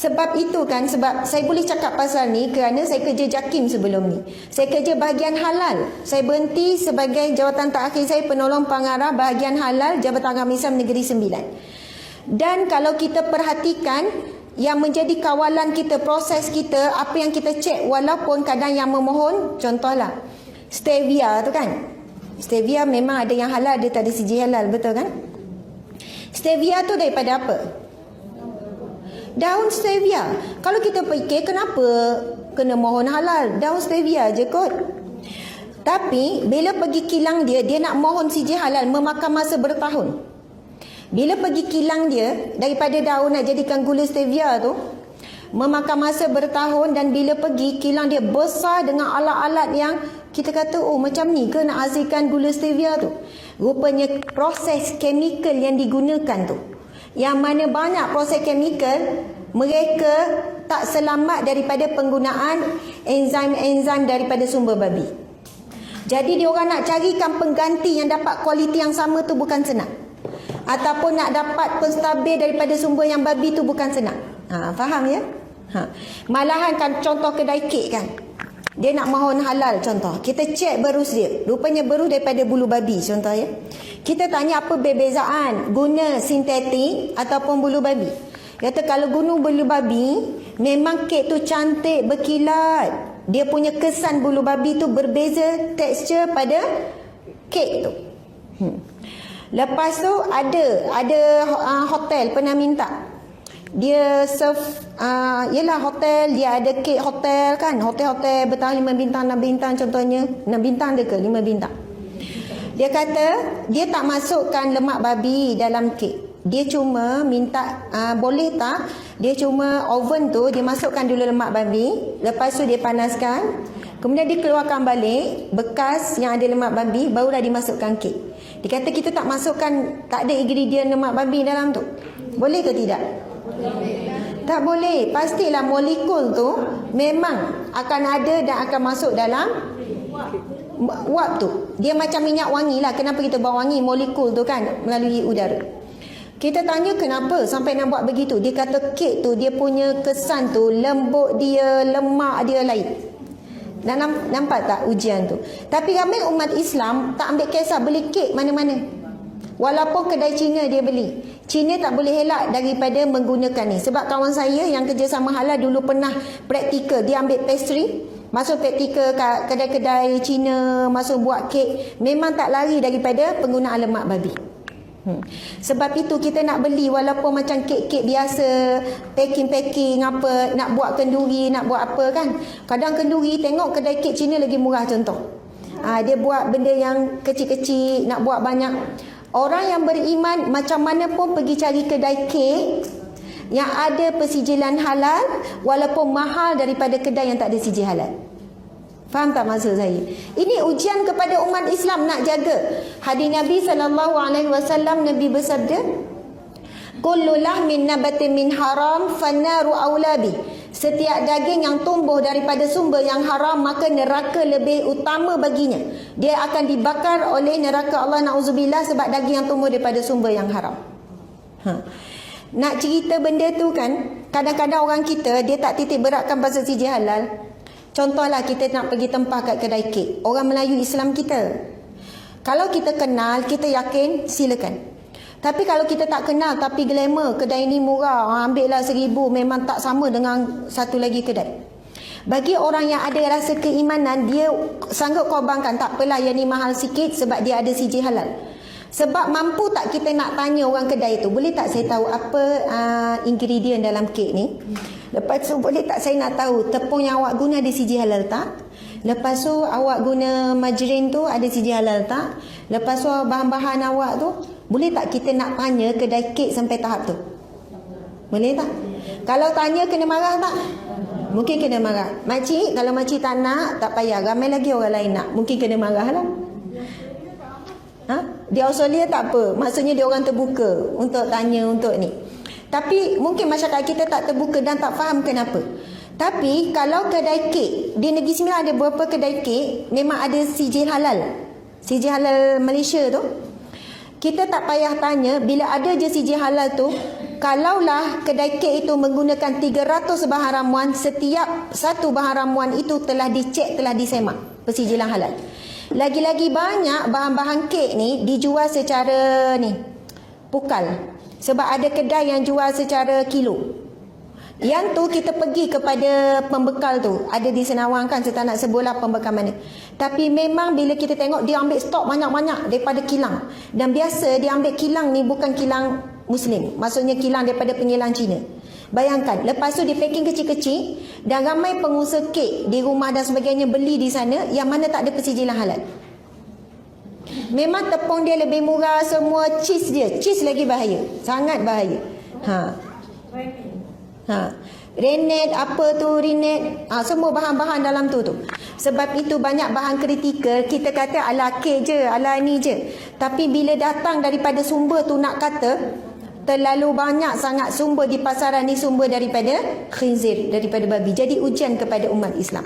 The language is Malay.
Sebab itu kan, sebab saya boleh cakap pasal ni kerana saya kerja JAKIM sebelum ni. Saya kerja bahagian halal. Saya berhenti sebagai jawatan terakhir saya penolong pengarah bahagian halal Jabatan Agama Islam Negeri Sembilan. Dan kalau kita perhatikan, yang menjadi kawalan kita, proses kita, apa yang kita cek, walaupun kadang yang memohon, contohlah stevia tu kan. Stevia memang ada yang halal, dia tak ada sijil halal, betul kan? Stevia tu daripada apa? Daun stevia. Kalau kita fikir kenapa kena mohon halal, daun stevia je kot. Tapi bila pergi kilang dia nak mohon sijil halal, memakan masa bertahun. Bila pergi kilang dia, daripada daun nak jadikan gula stevia tu, memakan masa bertahun. Dan bila pergi kilang dia besar dengan alat-alat yang kita kata, oh macam ni ke nak hasilkan gula stevia tu. Rupanya proses chemical yang digunakan tu, yang mana banyak proses chemical, mereka tak selamat daripada penggunaan enzim-enzim daripada sumber babi. Jadi diorang nak carikan pengganti yang dapat kualiti yang sama tu bukan senang. Ataupun nak dapat penstabil daripada sumber yang babi tu bukan senang. Faham ya? Malahan kan contoh kedai kek kan, dia nak mohon halal contoh. Kita cek berus dia, rupanya berus daripada bulu babi contoh ya. Kita tanya apa perbezaan guna sintetik ataupun bulu babi. Kata kalau guna bulu babi, memang kek tu cantik berkilat. Dia punya kesan bulu babi tu berbeza tekstur pada kek tu. Lepas tu ada hotel pernah minta. Dia serve yelah hotel, dia ada kek hotel kan. Hotel-hotel bertahan 5 bintang, 6 bintang contohnya. 6 bintang dia ke 5 bintang. Dia kata dia tak masukkan lemak babi dalam kek. Dia cuma minta boleh tak dia cuma oven tu dia masukkan dulu lemak babi, lepas tu dia panaskan, kemudian dia keluarkan balik bekas yang ada lemak babi, barulah dimasukkan kek. Dia kata kita tak masukkan, tak ada ingredient lemak babi dalam tu. Boleh ke tidak? Tak boleh. Pastilah molekul tu memang akan ada dan akan masuk dalam wap tu. Dia macam minyak wangi lah. Kenapa kita bawa wangi? Molekul tu kan melalui udara. Kita tanya kenapa sampai nak buat begitu. Dia kata kek tu dia punya kesan tu, lembut dia, lemak dia lain. Dan nampak tak ujian tu? Tapi ramai umat Islam tak ambil kisah beli kek mana-mana. Walaupun kedai Cina dia beli, Cina tak boleh elak daripada menggunakan ni. Sebab kawan saya yang kerja sama halal dulu pernah praktikal, dia ambil pastry, masuk praktikal kedai-kedai Cina, masuk buat kek, memang tak lari daripada penggunaan lemak babi. Sebab itu kita nak beli walaupun macam kek-kek biasa, packing-packing apa, nak buat kenduri, nak buat apa kan. Kadang kenduri tengok kedai kek Cina lagi murah contoh. Dia buat benda yang kecil-kecil, nak buat banyak. Orang yang beriman macam mana pun pergi cari kedai kek yang ada persijilan halal walaupun mahal daripada kedai yang tak ada sijil halal. Faham tak maksud saya? Ini ujian kepada umat Islam nak jaga. Hadis Nabi SAW, Nabi bersabda, kullu lahmin nabatin min haram fannaru aulabi. Setiap daging yang tumbuh daripada sumber yang haram, maka neraka lebih utama baginya. Dia akan dibakar oleh neraka Allah, na'udzubillah, sebab daging yang tumbuh daripada sumber yang haram. Nak cerita benda tu kan, kadang-kadang orang kita dia tak titik beratkan pasal sijil halal. Contohlah kita nak pergi tempah kat kedai kek, orang Melayu Islam kita. Kalau kita kenal, kita yakin, silakan. Tapi kalau kita tak kenal tapi glamour, kedai ni murah, ambillah 1,000, memang tak sama dengan satu lagi kedai. Bagi orang yang ada rasa keimanan, dia sanggup korbankan, tak apalah yang ni mahal sikit sebab dia ada sijil halal. Sebab mampu tak kita nak tanya orang kedai tu, boleh tak saya tahu apa ingredient dalam kek ni? Lepas tu boleh tak saya nak tahu tepung yang awak guna ada sijil halal tak? Lepas tu awak guna margarin tu ada sijil halal tak? Lepas tu bahan-bahan awak tu, boleh tak kita nak tanya kedai kek sampai tahap tu? Boleh tak? Kalau tanya kena marah tak? Mungkin kena marah. Makcik, kalau makcik tak nak, tak payah. Ramai lagi orang lain nak. Mungkin kena marah lah. Di Australia tak apa. Maksudnya dia orang terbuka untuk tanya untuk ni. Tapi mungkin masyarakat kita tak terbuka dan tak faham kenapa. Tapi kalau kedai kek, di Negeri Sembilan ada beberapa kedai kek memang ada sijil halal. Sijil halal Malaysia tu. Kita tak payah tanya, bila ada je sijil halal tu, Kalaulah kedai kek itu menggunakan 300 bahan ramuan, setiap satu bahan ramuan itu telah dicek, telah disemak persijilan halal. Lagi-lagi banyak bahan-bahan kek ni dijual secara ni pukal. Sebab ada kedai yang jual secara kilo. Yang tu kita pergi kepada pembekal tu. Ada di Senawang kan, saya tak nak sebutlah pembekal mana. Tapi memang bila kita tengok, dia ambil stok banyak-banyak daripada kilang. Dan biasa dia ambil kilang ni bukan kilang Muslim. Maksudnya kilang daripada penyilang Cina. Bayangkan, lepas tu dia packing kecil-kecil. Dan ramai pengusaha kek di rumah dan sebagainya beli di sana yang mana tak ada persijilan halal. Memang tepung dia lebih murah, semua cheese dia. Cheese lagi bahaya. Sangat bahaya. Rennet, apa tu, rinet, semua bahan-bahan dalam tu. Sebab itu banyak bahan kritikal, kita kata ala kek je, ala ni je. Tapi bila datang daripada sumber tu nak kata, terlalu banyak sangat sumber di pasaran ni sumber daripada khinzir, daripada babi. Jadi ujian kepada umat Islam.